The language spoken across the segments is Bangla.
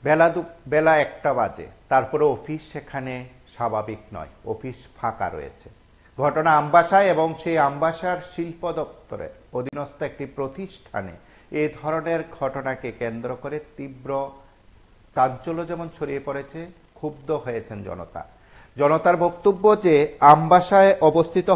বেলা 1টা বাজে, তারপরে অফিস সেখানে স্বাভাবিক নয়, অফিস ফাঁকা রয়েছে। ঘটনা আমবাসায় এবং সেই আমবাসার শিল্প দপ্তরের অধীনস্থ একটি প্রতিষ্ঠানে এ ধরনের ঘটনাকে কেন্দ্র করে তীব্র চাঞ্চল্য যেমন ছড়িয়ে পড়েছে, ক্ষুব্ধ হয়েছেন জনতা। জনতার বক্তব্য যে আমবাসায় অবস্থিত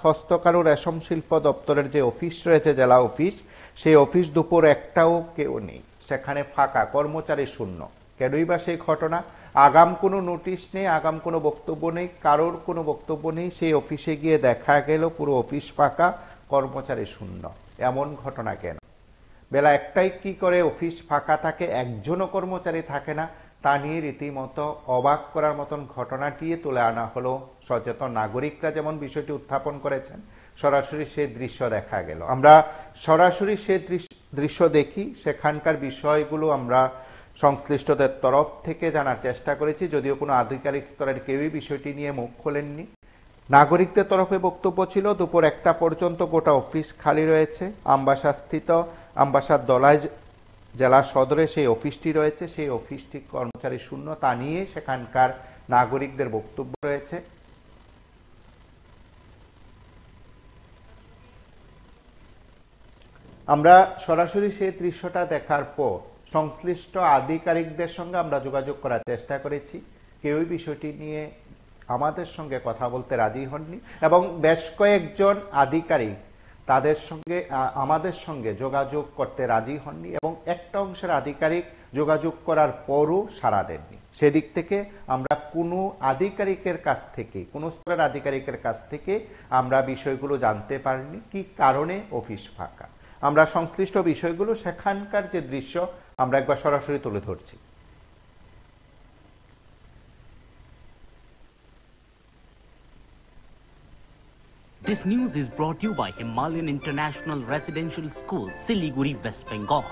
হস্তকারু রেশম শিল্প দপ্তরের যে অফিস রয়েছে, জেলা অফিস, সেই অফিস দুপুর 1টাও কেউ নেই, সেখানে ফাঁকা, কর্মচারী শূন্য। কেনই বা সেই ঘটনা? আগাম কোনো নোটিশ নেই, আগাম কোনো বক্তব্য নেই, কারোর কোনো বক্তব্য নেই। সেই অফিসে গিয়ে দেখা গেল পুরো অফিস ফাঁকা, কর্মচারী শূন্য। এমন ঘটনা কেন? বেলা 1টায় কি করে অফিস ফাঁকা থাকে, একজনও কর্মচারী থাকে না? তা নিয়ে রীতিমতো অবাক করার মতন ঘটনাটি তুলে আনা হলো। সচেতন নাগরিকরা যেমন বিষয়টি উত্থাপন করেছেন, সরাসরি সেই দৃশ্য দেখা গেল। আমরা সরাসরি সেই দৃশ্য দেখি, সেখানকার বিষয়গুলো আমরা সংশ্লিষ্টদের তরফ থেকে জানার চেষ্টা করেছি, যদিও কোনো আধিকারিক স্তরের কেউই বিষয়টি নিয়ে মুখ খোলেননি। নাগরিকদের তরফে বক্তব্য ছিল দুপুর 1টা পর্যন্ত গোটা অফিস খালি রয়েছে। আমবাসাস্থিত আমবাসার দলাই জেলা সদরে সেই অফিসটি রয়েছে, সেই অফিসটি কর্মচারী শূন্য, তা নিয়ে সেখানকার নাগরিকদের বক্তব্য রয়েছে। আমরা সরাসরি সেই দৃশ্যটা দেখার পর সংশ্লিষ্ট আধিকারিকদের সঙ্গে আমরা যোগাযোগ করার চেষ্টা করেছি। কেউই বিষয়টি নিয়ে আমাদের সঙ্গে কথা বলতে রাজি হননি এবং বেশ কয়েকজন আধিকারিক তাদের সঙ্গে আমাদের সঙ্গে যোগাযোগ করতে রাজি হননি এবং একটা অংশের আধিকারিক যোগাযোগ করার পরও সাড়া দেননি। সেদিক থেকে আমরা কোনো আধিকারিকের কাছ থেকে, কোনো স্তরের আধিকারিকের কাছ থেকে আমরা বিষয়গুলো জানতে পারিনি কি কারণে অফিস ফাঁকা। আমরা সংশ্লিষ্ট বিষয়গুলো, সেখানকার যে দৃশ্য, আমরা একবার সরাসরি তুলে ধরছি। This news is brought to you by Himalayan International Residential School, Siliguri, West Bengal.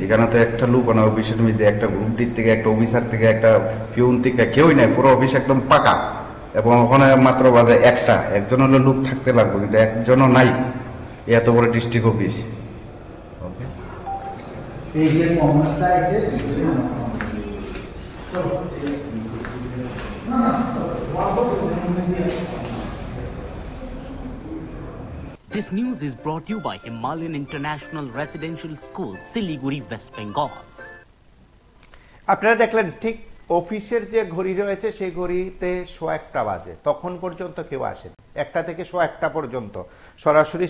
এখানে তো একটা লোক না, অফিসের মধ্যে একটা গ্রুপ ডি থেকে, একটা অফিসার থেকে, একটা পিউন থেকে কেউই নাই, পুরো অফিস একদম পাকা। এবং ওখানে মাত্র বাজে 1টা, একজন হলে লোক থাকতে লাগবে, কিন্তু একজনও নাই। এত বড় district office. This news is brought to you by Himalayan International Residential School, Siliguri, West Bengal. আপনারা দেখলেন ঠিক অফিসের যে ঘড়ি রয়েছে সেই ঘড়িতে 1:15 বাজে, তখন পর্যন্ত কেউ আসেনি। 1টা থেকে 1:15 পর্যন্ত সরাসরি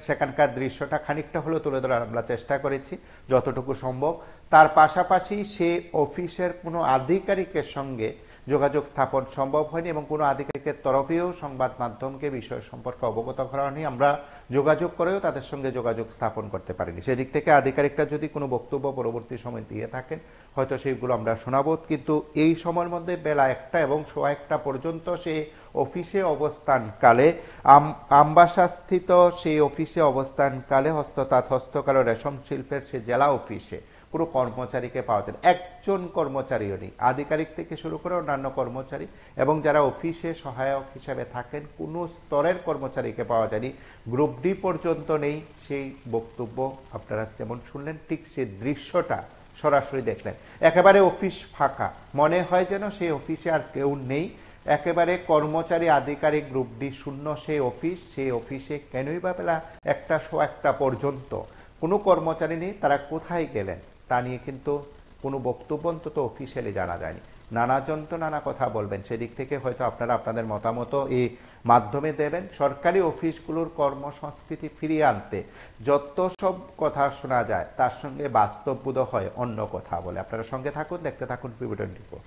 সেখানকার দৃশ্যটা খানিকটা হলেও তুলে ধরার আমরা চেষ্টা করেছি যতটুকু সম্ভব। তার পাশাপাশি সে অফিসের কোনো আধিকারিকের সঙ্গে যোগাযোগ স্থাপন সম্ভব হয়নি এবং কোনো আধিকারিকের তরফেও সংবাদ মাধ্যমকে বিষয় সম্পর্কে অবগত করা হয়নি। আমরা যোগাযোগ করেও তাদের সঙ্গে যোগাযোগ স্থাপন করতে পারিনি। সেদিক থেকে আধিকারিকরা যদি কোনো বক্তব্য পরবর্তী সময় দিয়ে থাকেন, হয়তো সেইগুলো আমরা শোনাবো। কিন্তু এই সময়ের মধ্যে বেলা 1টা এবং 1:15 পর্যন্ত সে অফিসে অবস্থানকালে, আমবাসাস্থিত সেই অফিসে অবস্থানকালে হস্তকার রেশম শিল্পের সে জেলা অফিসে পুরো কর্মচারীকে পাওয়া যায়, একজন কর্মচারীও নেই। আধিকারিক থেকে শুরু করে অন্যান্য কর্মচারী এবং যারা অফিসে সহায়ক হিসেবে থাকেন, কোনো স্তরের কর্মচারীকে পাওয়া যায়নি। গ্রুপ ডি পর্যন্ত নেই। সেই বক্তব্য আপনারা যেমন শুনলেন, ঠিক সেই দৃশ্যটা সরাসরি দেখলেন। একেবারে অফিস ফাঁকা, মনে হয় যেন সেই অফিসে আর কেউ নেই। একেবারে কর্মচারী, আধিকারিক, গ্রুপ ডি শূন্য সেই অফিস। সেই অফিসে কেনই বা বেলা 1টা 1:15 পর্যন্ত কোনো কর্মচারী নেই? তারা কোথায় গেলেন তা নিয়ে কিন্তু কোনো বক্তব্য অন্তত অফিসিয়ালি জানা যায়নি। নানাজন তো নানা কথা বলবেন, সেদিক থেকে হয়তো আপনারা আপনাদের মতামত এই মাধ্যমে দেবেন। সরকারি অফিসগুলোর কর্মসংস্কৃতি ফিরিয়ে আনতে যত সব কথা শোনা যায়, তার সঙ্গে বাস্তববোধ হয় অন্য কথা বলে। আপনারা সঙ্গে থাকুন, দেখতে থাকুন PB24।